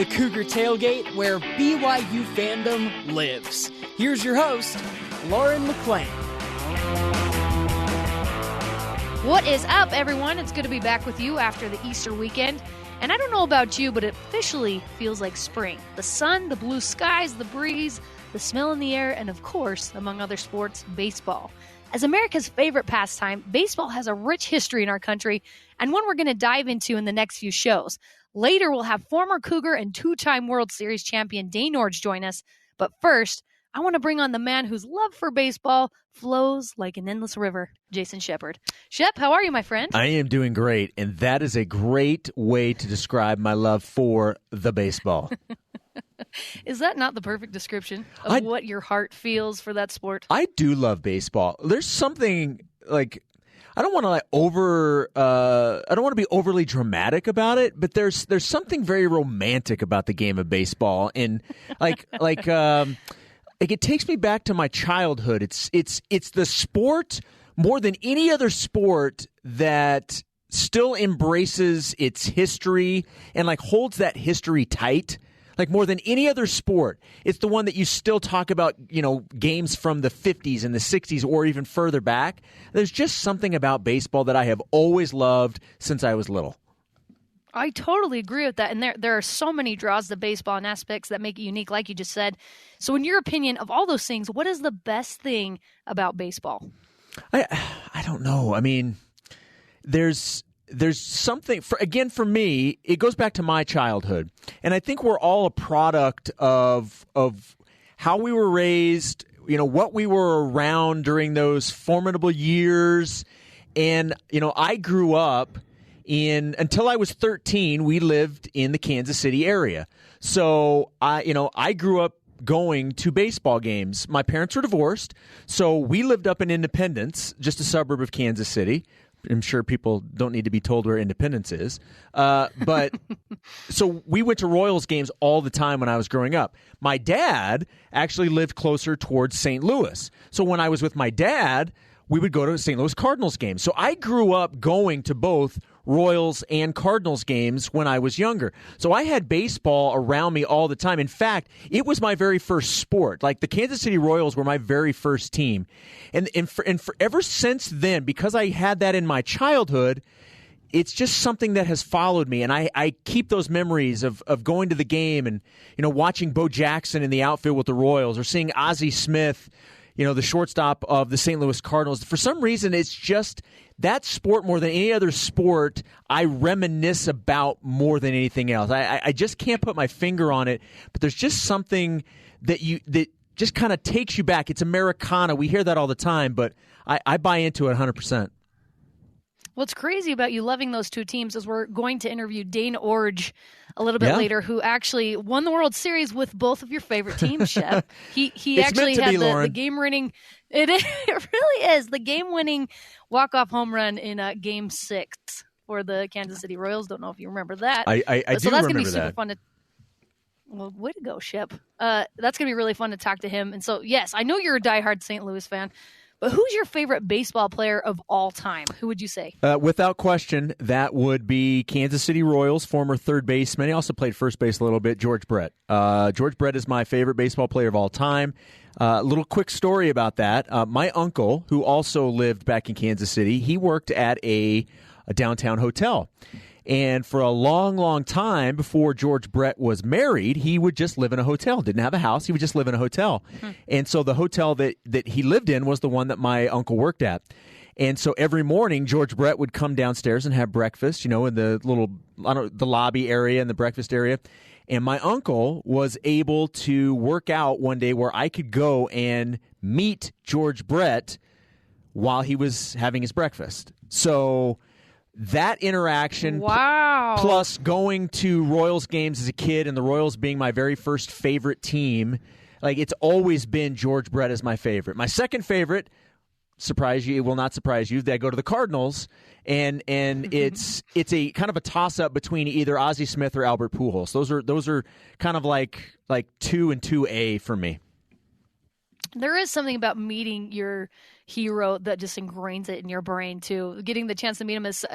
the Cougar Tailgate, where BYU fandom lives. Here's your host, Lauren McLean. What is up, everyone? It's good to be back with you after the Easter weekend. And I don't know about you, but it officially feels like spring. The sun, the blue skies, the breeze, the smell in the air, and of course, among other sports, baseball. As America's favorite pastime, baseball has a rich history in our country, and one we're going to dive into in the next few shows. Later, we'll have former Cougar and two-time World Series champion Dane Iorg join us. But first, I want to bring on the man whose love for baseball flows like an endless river, Jason Shepard. Shep, how are you, my friend? I am doing great, and that is a great way to describe my love for the baseball. Is that not the perfect description of what your heart feels for that sport? I do love baseball. There's something like I don't want to be overly dramatic about it, but there's something very romantic about the game of baseball, and like it takes me back to my childhood. It's the sport more than any other sport that still embraces its history and like holds that history tight. Like more than any other sport, it's the one that you still talk about, games from the 50s and the 60s or even further back. There's just something about baseball that I have always loved since I was little. I totally agree with that. And there are so many draws to baseball and aspects that make it unique, like you just said. So in your opinion, of all those things, what is the best thing about baseball? I don't know. I mean, there's something, for me, it goes back to my childhood. And I think we're all a product of how we were raised, what we were around during those formidable years. And, I grew up until I was 13, we lived in the Kansas City area. So I grew up going to baseball games. My parents were divorced, so we lived up in Independence, just a suburb of Kansas City. I'm sure people don't need to be told where Independence is. But so we went to Royals games all the time when I was growing up. My dad actually lived closer towards St. Louis. So when I was with my dad, we would go to St. Louis Cardinals games. So I grew up going to both Royals and Cardinals games when I was younger. So I had baseball around me all the time. In fact, it was my very first sport. Like the Kansas City Royals were my very first team. And ever since then, because I had that in my childhood, it's just something that has followed me. And I keep those memories of going to the game and, watching Bo Jackson in the outfield with the Royals or seeing Ozzie Smith, the shortstop of the St. Louis Cardinals. For some reason, it's just that sport more than any other sport I reminisce about more than anything else. I just can't put my finger on it, but there's just something that just kind of takes you back. It's Americana. We hear that all the time, but I buy into it 100%. What's crazy about you loving those two teams is we're going to interview Dane Iorg a little bit later, who actually won the World Series with both of your favorite teams, Shep. He actually had the game-winning – it really is, the game-winning walk-off home run in Game 6 for the Kansas City Royals. Don't know if you remember that. I do remember that. So that's going to be super fun to – well, way to go, Shep. That's going to be really fun to talk to him. And so, yes, I know you're a diehard St. Louis fan. But who's your favorite baseball player of all time? Who would you say? Without question, that would be Kansas City Royals, former third baseman. He also played first base a little bit, George Brett. George Brett is my favorite baseball player of all time. Little quick story about that. My uncle, who also lived back in Kansas City, he worked at a downtown hotel. And for a long, long time before George Brett was married, he would just live in a hotel. Didn't have a house. He would just live in a hotel. And so the hotel that he lived in was the one that my uncle worked at. And so every morning, George Brett would come downstairs and have breakfast, in the little, the lobby area and the breakfast area. And my uncle was able to work out one day where I could go and meet George Brett while he was having his breakfast. So that interaction, plus going to Royals games as a kid and the Royals being my very first favorite team, like it's always been George Brett as my favorite. My second favorite, it will not surprise you, that I go to the Cardinals, and it's a kind of a toss-up between either Ozzie Smith or Albert Pujols. Those are kind of like 2 and 2A for me. There is something about meeting your hero that just ingrains it in your brain too. Getting the chance to meet him as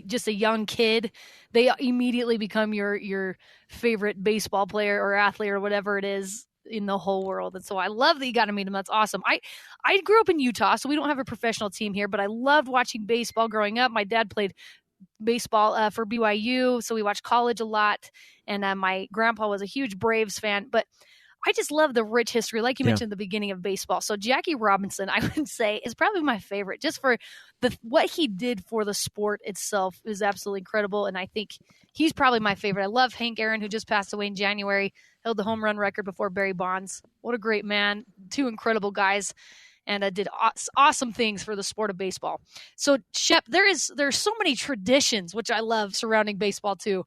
just a young kid, they immediately become your favorite baseball player or athlete or whatever it is in the whole world. And so I love that you got to meet him. That's awesome. I grew up in Utah, so we don't have a professional team here, but I loved watching baseball growing up. My dad played baseball for BYU, so we watched college a lot. And my grandpa was a huge Braves fan, but I just love the rich history, like you mentioned at the beginning of baseball. So Jackie Robinson, I would say, is probably my favorite, just for what he did for the sport itself is absolutely incredible. And I think he's probably my favorite. I love Hank Aaron, who just passed away in January, held the home run record before Barry Bonds. What a great man. Two incredible guys, and did awesome things for the sport of baseball. So Shep, there's so many traditions, which I love, surrounding baseball too.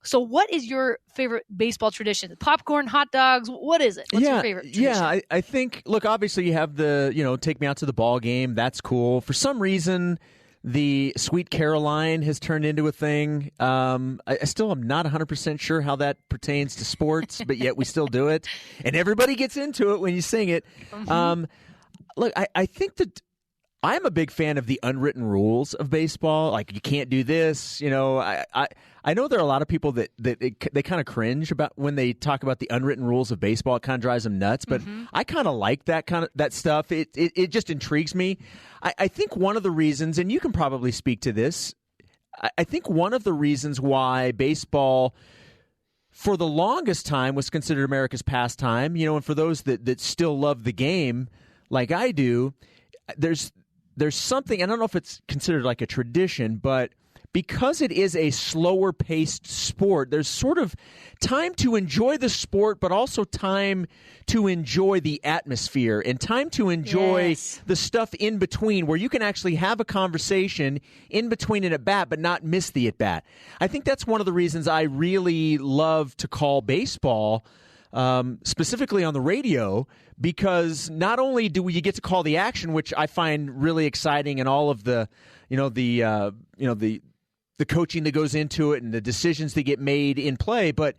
So what is your favorite baseball tradition? Popcorn, hot dogs, what is it? What's your favorite tradition? Yeah, I think, look, obviously you have the, take me out to the ball game. That's cool. For some reason, the Sweet Caroline has turned into a thing. I still am not 100% sure how that pertains to sports, but yet we still do it. And everybody gets into it when you sing it. Mm-hmm. Look, I think that I'm a big fan of the unwritten rules of baseball. Like, you can't do this. I know there are a lot of people that they kind of cringe about when they talk about the unwritten rules of baseball. It kind of drives them nuts. But I kind of like that stuff. It just intrigues me. I think one of the reasons, and you can probably speak to this, I think one of the reasons why baseball for the longest time was considered America's pastime, and for those that still love the game like I do, there's something, I don't know if it's considered like a tradition, but because it is a slower paced sport, there's sort of time to enjoy the sport, but also time to enjoy the atmosphere and time to enjoy the stuff in between, where you can actually have a conversation in between an at-bat but not miss the at-bat. I think that's one of the reasons I really love to call baseball, specifically on the radio, because not only do you get to call the action, which I find really exciting, and all of the coaching that goes into it and the decisions that get made in play, but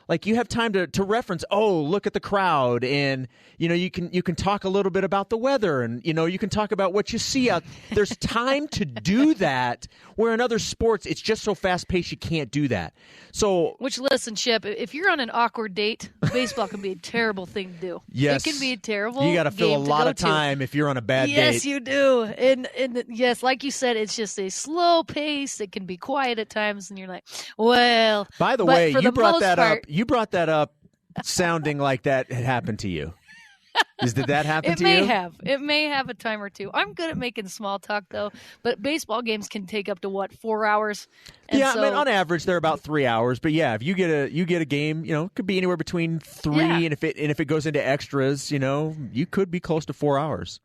like you have time to reference, look at the crowd, and you can talk a little bit about the weather, and you can talk about what you see out. There's time to do that, where in other sports it's just so fast paced you can't do that. So, listen, Shep, if you're on an awkward date, baseball can be a terrible thing to do. Yes, it can be a terrible. You got to fill a lot of time if you're on a bad date. Yes, you do, and yes, like you said, it's just a slow pace. It can be quiet at times, and you're like, well. By the way, you brought that up. You brought that up sounding like that had happened to you. Did that happen to you? It may have a time or two. I'm good at making small talk, though. But baseball games can take up to 4 hours? And I mean, on average, they're about 3 hours. But yeah, if you get a game, it could be anywhere between 3, and if it goes into extras, you could be close to 4 hours.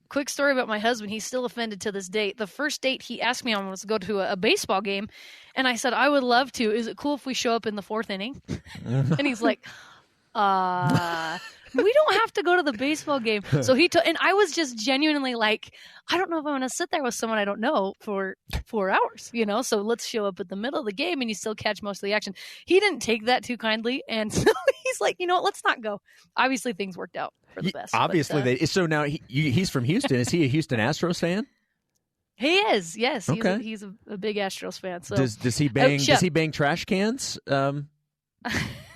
Quick story about my husband. He's still offended to this date. The first date he asked me on was to go to a baseball game, and I said, I would love to. Is it cool if we show up in the 4th inning? And he's like, we don't have to go to the baseball game. So and I was just genuinely like, I don't know if I want to sit there with someone I don't know for 4 hours, so let's show up at the middle of the game and you still catch most of the action. He didn't take that too kindly, and so he's like, let's not go. Obviously things worked out for the best. Obviously, so now he's from Houston. Is he a Houston Astros fan? He is, yes. Okay. He's a big Astros fan. So does he bang? Does he bang trash cans?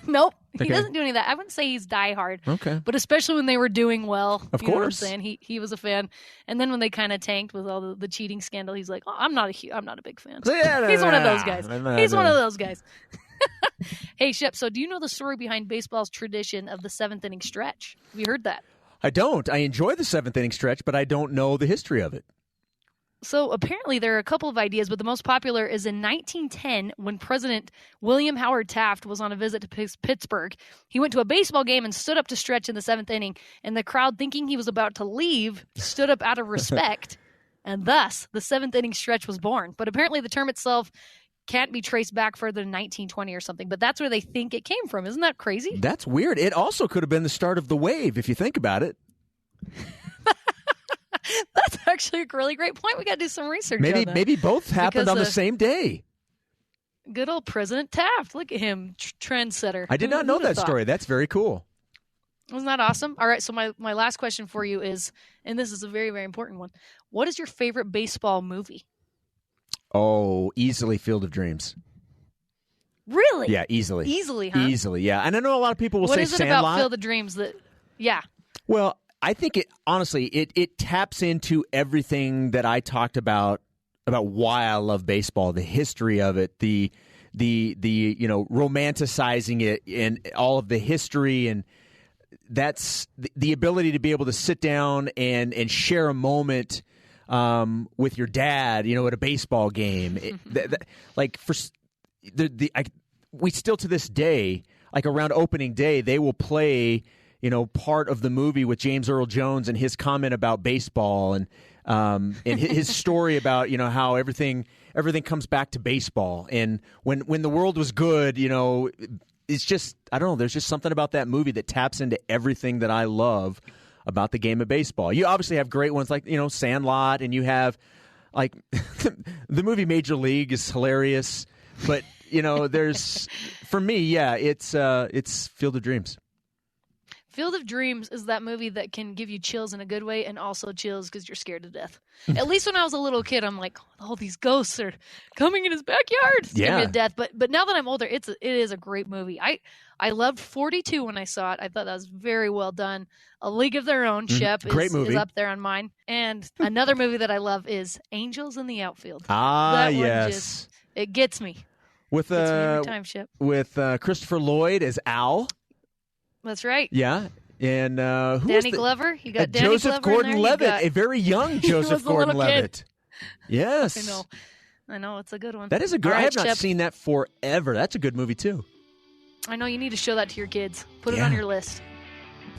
Nope. Okay. He doesn't do any of that. I wouldn't say he's diehard. Okay. But especially when they were doing well. Of course. Know what I'm saying? He was a fan. And then when they kind of tanked with all the cheating scandal, he's like, I'm not a big fan. He's one of those guys. He's one of those guys. Hey, Shep, so do you know the story behind baseball's tradition of the 7th inning stretch? Have you heard that? I don't. I enjoy the 7th inning stretch, but I don't know the history of it. So apparently there are a couple of ideas, but the most popular is in 1910 when President William Howard Taft was on a visit to Pittsburgh. He went to a baseball game and stood up to stretch in the 7th inning, and the crowd, thinking he was about to leave, stood up out of respect, and thus the 7th inning stretch was born. But apparently the term itself can't be traced back further than 1920 or something, but that's where they think it came from. Isn't that crazy? That's weird. It also could have been the start of the wave, if you think about it. That's actually a really great point. We got to do some research on that. Maybe both happened on the same day. Good old President Taft. Look at him, trendsetter. I did not know that story. That's very cool. Wasn't that awesome? All right, so my last question for you is, and this is a very, very important one. What is your favorite baseball movie? Oh, easily Field of Dreams. Really? Yeah, easily. Easily, huh? Easily, yeah. And I know a lot of people will say Sandlot. What is it about Field of Dreams that, yeah. Well, I think it taps into everything that I talked about why I love baseball, the history of it, the romanticizing it and all of the history, and that's the ability to be able to sit down and share a moment with your dad, at a baseball game. We still to this day, like around opening day, they will play part of the movie with James Earl Jones and his comment about baseball and his story about how everything comes back to baseball. And when the world was good, it's just, I don't know, there's just something about that movie that taps into everything that I love about the game of baseball. You obviously have great ones like Sandlot, and you have like the movie Major League is hilarious, but there's for me, it's Field of Dreams. Field of Dreams is that movie that can give you chills in a good way and also chills because you're scared to death. At least when I was a little kid, I'm like, oh, these ghosts are coming in his backyard. It's gonna be to death. But now that I'm older, it is a great movie. I loved 42 when I saw it. I thought that was very well done. A League of Their Own, Shep, is up there on mine. And another movie that I love is Angels in the Outfield. That yes. It gets me. With gets me every time, Shep. With Christopher Lloyd as Al. That's right. Yeah. And who Danny Glover? You got Danny Joseph Glover Gordon-Levitt, a very young Joseph Gordon-Levitt. Yes. I know. It's a good one. That is a good one. I have not seen that forever. That's a good movie, too. I know. You need to show that to your kids. Put it on your list.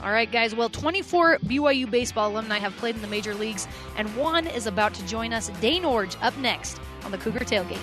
All right, guys. Well, 24 BYU baseball alumni have played in the major leagues, and one is about to join us. Dane Iorg up next on the Cougar Tailgate.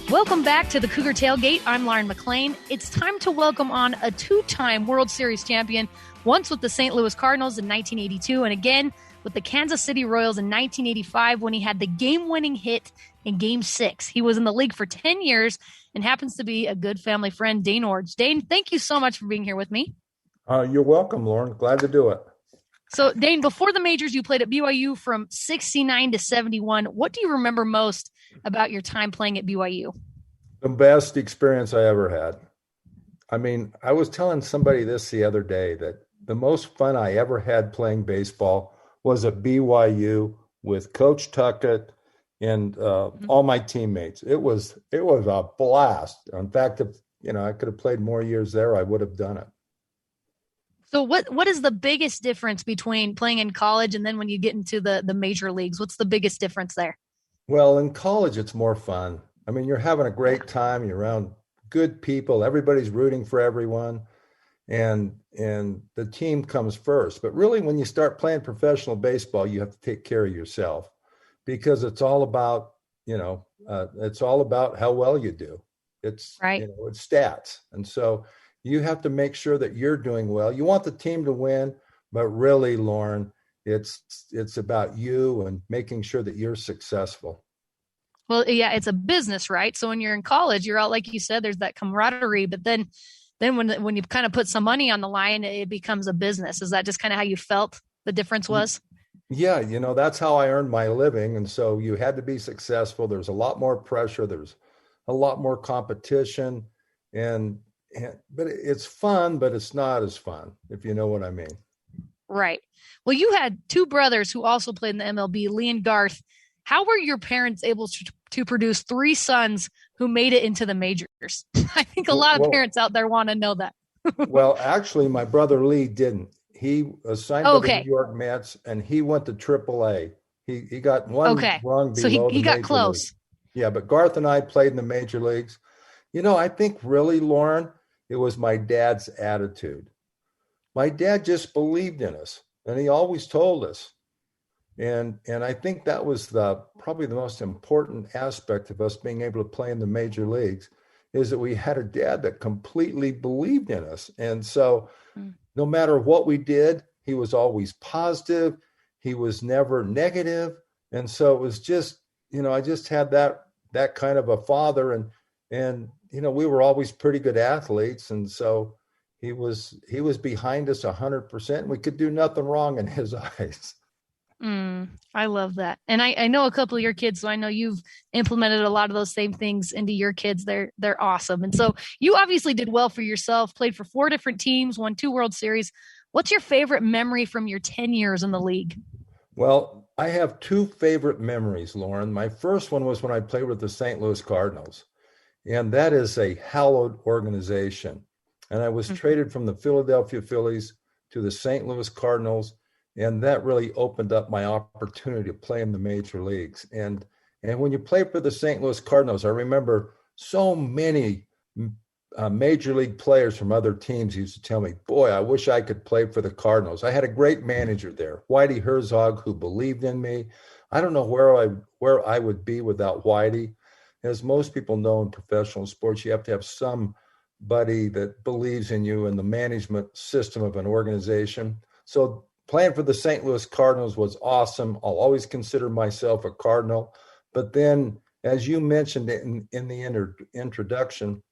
Welcome back to the Cougar Tailgate. I'm Lauren McLean. It's time to welcome on a two-time World Series champion, once with the St. Louis Cardinals in 1982 and again with the Kansas City Royals in 1985 when he had the game-winning hit in Game 6. He was in the league for 10 years and happens to be a good family friend, Dane Iorg. Dane, thank you so much for being here with me. You're welcome, Lauren. Glad to do it. So, Dane, before the majors, you played at BYU from 69 to 71. What do you remember most about your time playing at BYU? The best experience I ever had. I mean, I was telling somebody this the other day that the most fun I ever had playing baseball was at BYU with Coach Tuckett and all my teammates. It was a blast. In fact, if I could have played more years there, I would have done it. So what is the biggest difference between playing in college and then when you get into the major leagues? What's the biggest difference there? Well, in college, it's more fun. I mean, you're having a great time. You're around good people. Everybody's rooting for everyone. And the team comes first. But really, when you start playing professional baseball, you have to take care of yourself because it's all about, it's all about how well you do. It's right. It's stats. And so you have to make sure that you're doing well. You want the team to win, but really, Lauren, it's about you and making sure that you're successful. Well, yeah, it's a business, right? So when you're in college, you're out, like you said, there's that camaraderie, but then when you kind of put some money on the line, it becomes a business. Is that just kind of how you felt the difference was? Yeah, that's how I earned my living. And so you had to be successful. There's a lot more pressure. There's a lot more competition. But it's fun, but it's not as fun, if you know what I mean. Right. Well, you had two brothers who also played in the MLB, Lee and Garth. How were your parents able to produce three sons who made it into the majors? I think a lot of parents out there want to know that. Well, actually, my brother Lee didn't. He was signed by the New York Mets, and he went to AAA. He got one rung below so he got close. League. Yeah, but Garth and I played in the major leagues. I think really, Lauren, it was my dad's attitude. My dad just believed in us, and he always told us. And I think that was probably the most important aspect of us being able to play in the major leagues is that we had a dad that completely believed in us. And so no matter what we did, he was always positive. He was never negative. And so it was just, I just had that kind of a father, and we were always pretty good athletes. And so he was behind us 100%. We could do nothing wrong in his eyes. I love that. And I know a couple of your kids, so I know you've implemented a lot of those same things into your kids. They're awesome. And so you obviously did well for yourself, played for 4 different teams, won 2 World Series. What's your favorite memory from your 10 years in the league? Well, I have 2 favorite memories, Lauren. My first one was when I played with the St. Louis Cardinals, and that is a hallowed organization. And I was traded from the Philadelphia Phillies to the St. Louis Cardinals, and that really opened up my opportunity to play in the major leagues. And when you play for the St. Louis Cardinals, I remember so many major league players from other teams used to tell me, boy, I wish I could play for the Cardinals. I had a great manager there, Whitey Herzog, who believed in me. I don't know where I would be without Whitey. As most people know in professional sports, you have to have somebody that believes in you and the management system of an organization. So playing for the St. Louis Cardinals was awesome. I'll always consider myself a Cardinal. But then, as you mentioned in the introduction,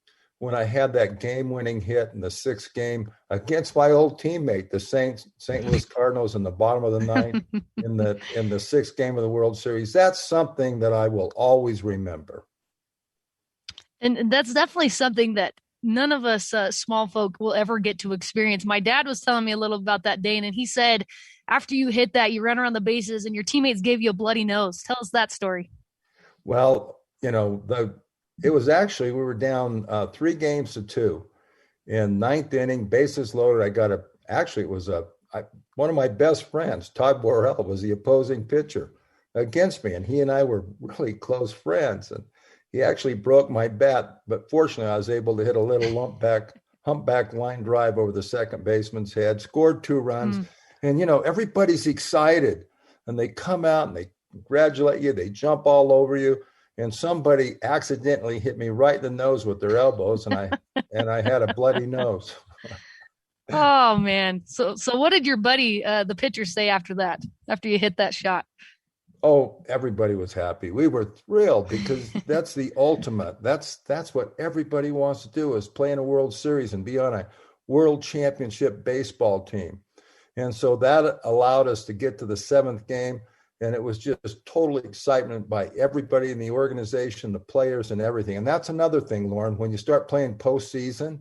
when I had that game-winning hit in the 6th game against my old teammate, the St. Louis Cardinals, in the bottom of the 9th, in the 6th game of the World Series, that's something that I will always remember. And that's definitely something that none of us small folk will ever get to experience. My dad was telling me a little about that, Dane, and he said after you hit that, you ran around the bases and your teammates gave you a bloody nose. Tell us that story. Well, it was actually, we were down 3-2 in 9th inning, bases loaded. It was one of my best friends, Todd Borrell, was the opposing pitcher against me, and he and I were really close friends. And he actually broke my bat, but fortunately I was able to hit a little humpback line drive over the second baseman's head, scored 2 runs. And, everybody's excited, and they come out and they congratulate you. They jump all over you. And somebody accidentally hit me right in the nose with their elbows, and I had a bloody nose. Oh man. So what did your buddy, the pitcher, say after that, after you hit that shot? Oh, everybody was happy. We were thrilled because that's the ultimate. That's what everybody wants to do, is play in a World Series and be on a World Championship baseball team. And so that allowed us to get to the 7th game. And it was just total excitement by everybody in the organization, the players and everything. And that's another thing, Lauren, when you start playing postseason,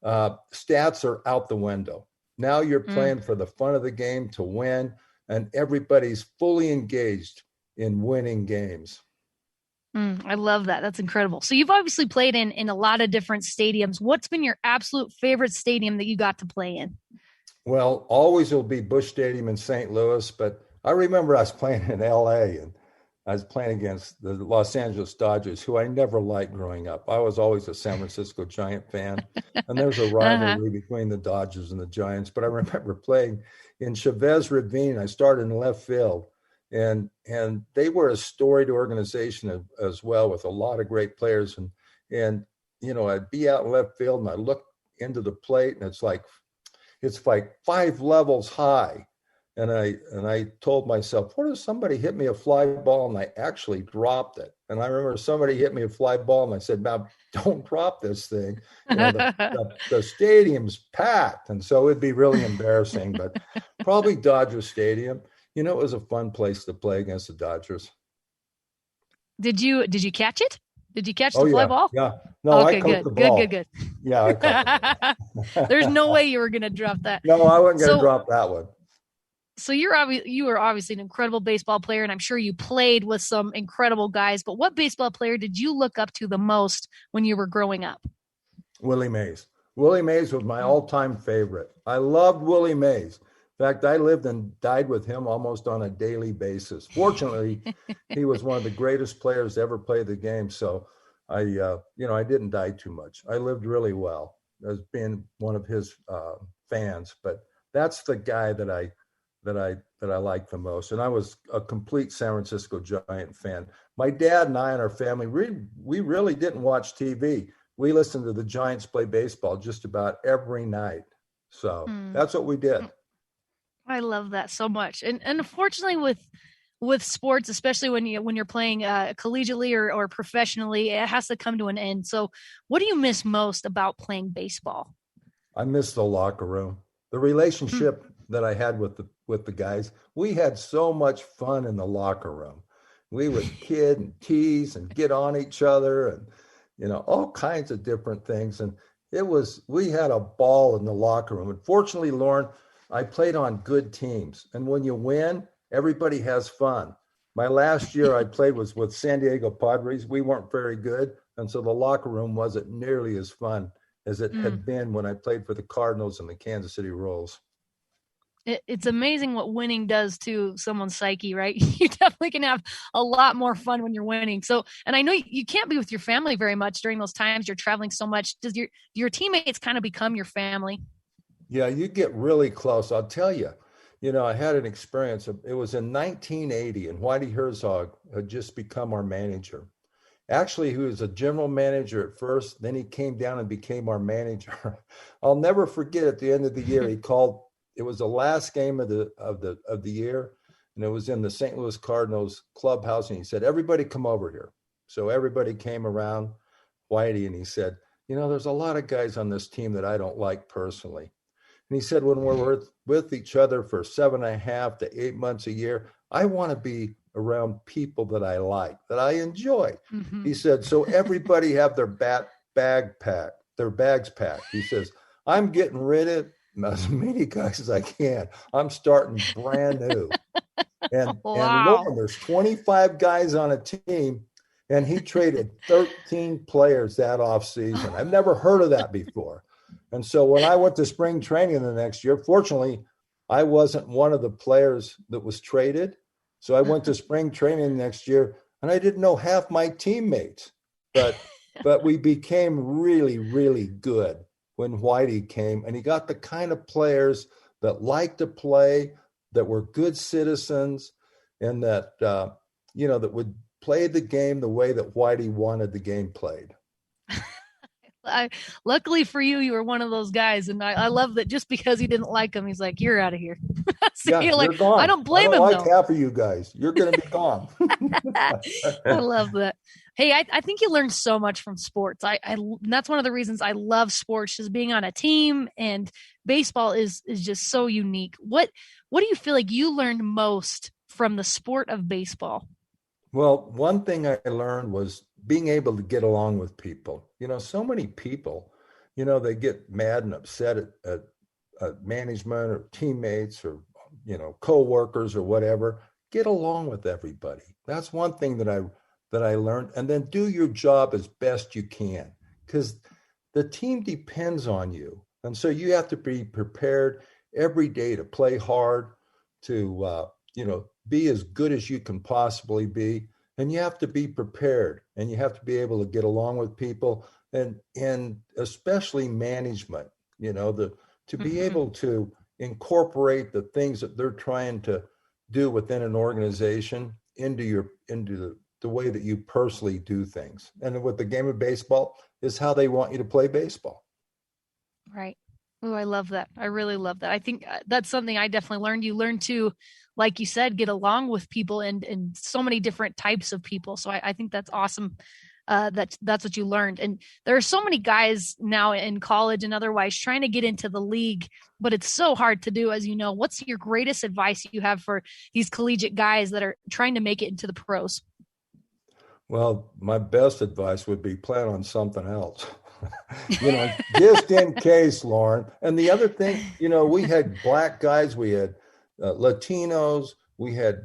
stats are out the window. Now you're playing for the fun of the game, to win, and everybody's fully engaged in winning games. I love that. That's incredible. So you've obviously played in a lot of different stadiums. What's been your absolute favorite stadium that you got to play in? Well, always it'll be Busch Stadium in St. Louis, but I remember I was playing in LA, and I was playing against the Los Angeles Dodgers, who I never liked growing up. I was always a San Francisco Giant fan, and there's a rivalry between the Dodgers and the Giants. But I remember playing in Chavez Ravine. I started in left field, and they were a storied organization as well, with a lot of great players. And I'd be out in left field, and I look into the plate, and it's like 5 levels high. And I told myself, what if somebody hit me a fly ball and I actually dropped it? And I remember somebody hit me a fly ball and I said, now don't drop this thing. The stadium's packed. And so it'd be really embarrassing, but probably Dodger Stadium. It was a fun place to play against the Dodgers. Did you catch it? Did you catch the fly ball? Yeah. No, okay, I caught the ball. Good. Yeah, I caught it. There's no way you were going to drop that. No, I wasn't going to drop that one. So you were obviously an incredible baseball player, and I'm sure you played with some incredible guys, but what baseball player did you look up to the most when you were growing up? Willie Mays. Willie Mays was my all-time favorite. I loved Willie Mays. In fact, I lived and died with him almost on a daily basis. Fortunately, he was one of the greatest players to ever play the game, so I didn't die too much. I lived really well as being one of his fans, but that's the guy that I liked the most. And I was a complete San Francisco Giant fan. My dad and I and our family, we really didn't watch TV. We listened to the Giants play baseball just about every night. So that's what we did. I love that so much. And unfortunately with sports, especially when you're playing collegiately or professionally, it has to come to an end. So what do you miss most about playing baseball? I miss the locker room, the relationship that I had with the guys. We had so much fun in the locker room. We would kid and tease and get on each other, and all kinds of different things. And we had a ball in the locker room. And fortunately, Lauren, I played on good teams. And when you win, everybody has fun. My last year I played was with San Diego Padres. We weren't very good. And so the locker room wasn't nearly as fun as it had been when I played for the Cardinals and the Kansas City Royals. It's amazing what winning does to someone's psyche, right? You definitely can have a lot more fun when you're winning. So, and I know you can't be with your family very much during those times. You're traveling so much. Does your teammates kind of become your family? Yeah, you get really close. I'll tell you, I had an experience. It was in 1980, and Whitey Herzog had just become our manager. Actually, he was a general manager at first. Then he came down and became our manager. I'll never forget at the end of the year, he called. It was the last game of the year, and it was in the St. Louis Cardinals clubhouse. And he said, "Everybody come over here." So everybody came around Whitey, and he said, "There's a lot of guys on this team that I don't like personally." And he said, "When we're with each other for 7.5 to 8 months a year, I want to be around people that I like, that I enjoy." Mm-hmm. He said, "So everybody have their bags packed." He says, "I'm getting rid of as many guys as I can. I'm starting brand new." And Lauren, there's 25 guys on a team, and he traded 13 players that offseason. I've never heard of that before. And so when I went to spring training the next year, fortunately, I wasn't one of the players that was traded. So I went to spring training next year, and I didn't know half my teammates. But we became really, really good when Whitey came, and he got the kind of players that liked to play, that were good citizens, and that that would play the game the way that Whitey wanted the game played. Luckily for you were one of those guys, and I love that. Just because he didn't like him, he's like, "You're out of here." So you're gone. I don't blame him. I don't like half of you guys. You're going to be gone. I love that. Hey, I think you learn so much from sports. And that's one of the reasons I love sports, is being on a team, and baseball is just so unique. What do you feel like you learned most from the sport of baseball? Well, one thing I learned was being able to get along with people. So many people, they get mad and upset at management or teammates or, co-workers or whatever. Get along with everybody. That's one thing that I learned. And then do your job as best you can, because the team depends on you. And so you have to be prepared every day to play hard, to, be as good as you can possibly be. And you have to be prepared, and you have to be able to get along with people, and especially management, to be able to incorporate the things that they're trying to do within an organization into the way that you personally do things. And with the game of baseball is how they want you to play baseball. Right. Oh, I love that. I really love that. I think that's something I definitely learned. You learn to, like you said, get along with people and so many different types of people. So I think that's awesome. That's what you learned. And there are so many guys now in college and otherwise trying to get into the league, but it's so hard to do, as you know. What's your greatest advice you have for these collegiate guys that are trying to make it into the pros? Well, my best advice would be plan on something else. Just in case, Lauren. And the other thing, we had black guys, we had Latinos, we had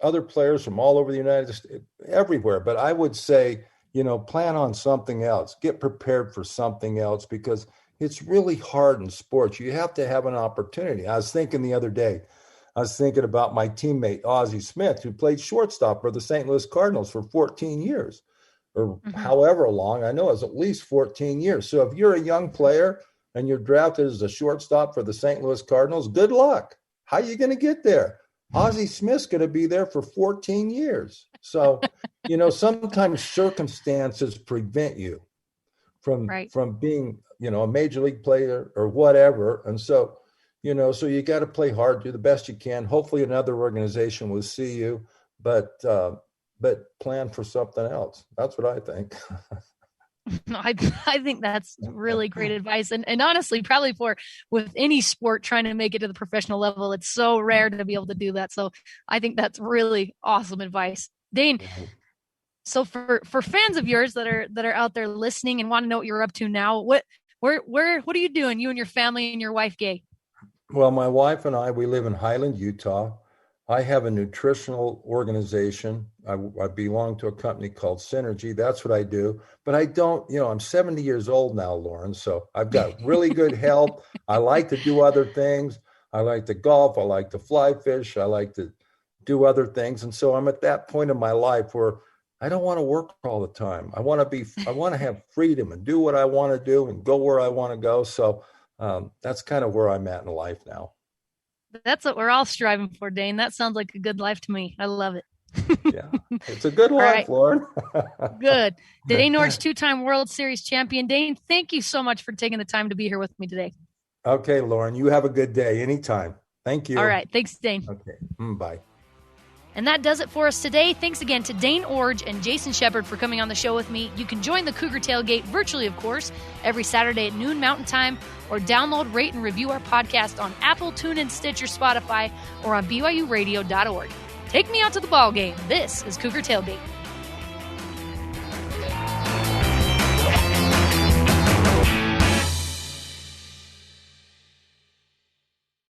other players from all over the United States, everywhere. But I would say, plan on something else. Get prepared for something else, because it's really hard in sports. You have to have an opportunity. I was thinking the other day, about my teammate, Ozzie Smith, who played shortstop for the St. Louis Cardinals for 14 years. Or however long, I know it's at least 14 years. So if you're a young player and you're drafted as a shortstop for the St. Louis Cardinals, good luck. How are you going to get there? Ozzie Smith's going to be there for 14 years. So, sometimes circumstances prevent you from being, a major league player or whatever. And so, So you got to play hard, do the best you can. Hopefully another organization will see you, but plan for something else. That's what I think. I think that's really great advice. And honestly, probably with any sport trying to make it to the professional level, it's so rare to be able to do that. So I think that's really awesome advice. Dane, so for fans of yours that are out there listening and want to know what you're up to now, what are you doing, you and your family and your wife, Gay? Well, my wife and I, we live in Highland, Utah. I have a nutritional organization. I belong to a company called Synergy. That's what I do. But I don't, I'm 70 years old now, Lauren. So I've got really good health. I like to do other things. I like to golf. I like to fly fish. I like to do other things. And so I'm at that point in my life where I don't want to work all the time. I want to have freedom and do what I want to do and go where I want to go. So that's kind of where I'm at in life now. That's what we're all striving for, Dane. That sounds like a good life to me. I love it. Yeah, it's a good life, right. Lauren. Good. Dane Iorg's 2-time World Series champion. Dane, thank you so much for taking the time to be here with me today. Okay, Lauren, you have a good day anytime. Thank you. All right. Thanks, Dane. Okay. Bye. And that does it for us today. Thanks again to Dane Iorg and Jason Shepard for coming on the show with me. You can join the Cougar Tailgate virtually, of course, every Saturday at noon Mountain Time, or download, rate, and review our podcast on Apple, TuneIn, Stitcher, Spotify, or on BYUradio.org. Take me out to the ball game. This is Cougar Tailgate.